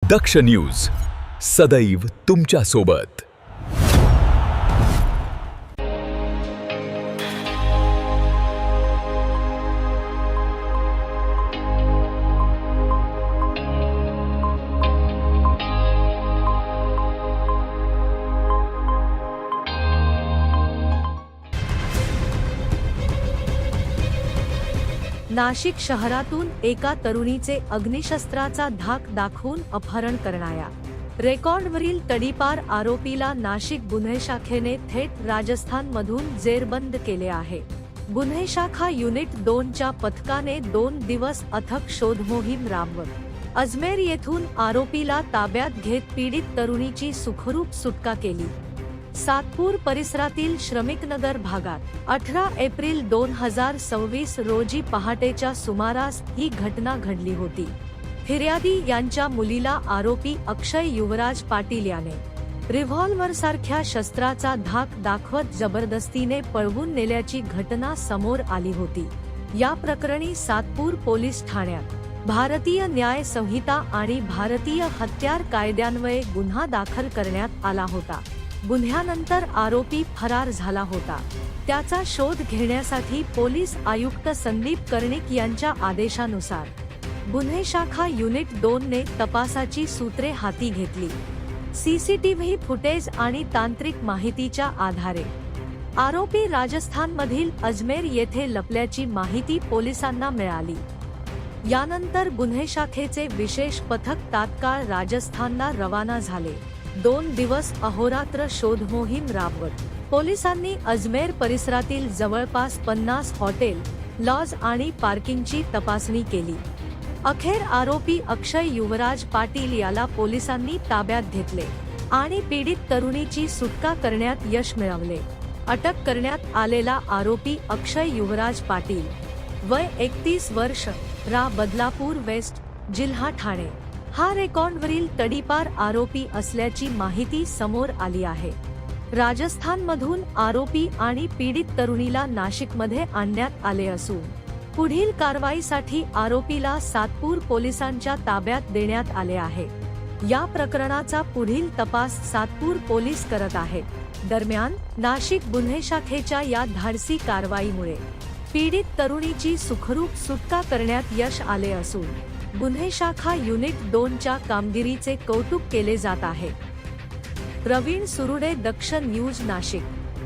दक्ष news सदैव तुमच्या सोबत। नाशिक शहरातून एका तरुणीचे अग्निशस्त्राचा धाक दाखवून अपहरण करणाऱ्या रेकॉर्डवरील तडीपार आरोपीला नाशिक गुन्हे शाखेने थेट राजस्थानमधून जेरबंद केले आहे। गुन्हे शाखा युनिट 2 च्या पथकाने 2 दिवस अथक शोध मोहीम राबवत अजमेर येथून आरोपीला ताब्यात घेत पीडित तरुणीची सुखरूप सुटका केली। सातपूर परिसरातील श्रमिकनगर भागात 18 एप्रिल 2026 रोजी पहाटेच्या सुमारास ही घटना घडली होती। फिर्यादी यांच्या मुलीला आरोपी अक्षय युवराज पाटील याने रिव्हॉल्वर सारख्या शस्त्राचा धाक दाखवत जबरदस्तीने पळवून नेल्याची घटना समोर आली होती। या प्रकरणी सातपूर पोलीस ठाण्यात भारतीय न्याय संहिता आणि भारतीय हत्यार कायद्यान्वये गुन्हा दाखल करण्यात आला होता। गुन्ह्यानंतर आरोपी फरार झाला होता। त्याचा शोध घेण्यासाठी पोलीस आयुक्त संदीप कर्णिक यांच्या आदेशानुसार गुन्हे शाखा युनिट 2 ने तपासाची सूत्रे हाती घेतली। सीसीटीव्ही फुटेज आणि तांत्रिक माहितीच्या आधारे आरोपी राजस्थानमधील अजमेर येथे लपल्याची माहिती पोलिसांना मिळाली। यानंतर गुन्हे शाखेचे विशेष पथक तात्काळ राजस्थानला रवाना झाले। 2 दिवस अहोरात्र शोध मोहीम राबवत पोलिसांनी अजमेर परिसरातील जवळपास 50 हॉटेल, लॉज आणि पार्किंगची तपासणी केली। अखेर आरोपी अक्षय युवराज पाटील याला पोलिसांनी ताब्यात घेतले आणि पीडित तरुणीची सुटका करण्यात यश मिळवले। अटक करण्यात आलेला आरोपी अक्षय युवराज पाटील, वय 31 वर्ष, रा बदलापूर वेस्ट, जिल्हा ठाणे, हा रेकॉर्डवरील तडीपार आरोपी असल्याची माहिती समोर आली आहे। राजस्थानमधून आरोपी आणि पीडित तरुणीला नाशिकमध्ये आणण्यात आले असून पुढील कारवाईसाठी आरोपीला सातपूर पोलिसांच्या ताब्यात देण्यात आले आहे। या प्रकरणाचा पुढील तपास सातपूर पोलीस करत आहेत। दरम्यान नाशिक गुन्हे शाखेच्या या धाडसी कारवाईमुळे पीडित तरुणीची सुखरूप सुटका करण्यात यश आले असून गुन्हे शाखा युनिट 2 च्या कामगिरीचे कौतुक केले जात आहे। प्रवीण सुरुडे, दक्ष न्यूज, नाशिक।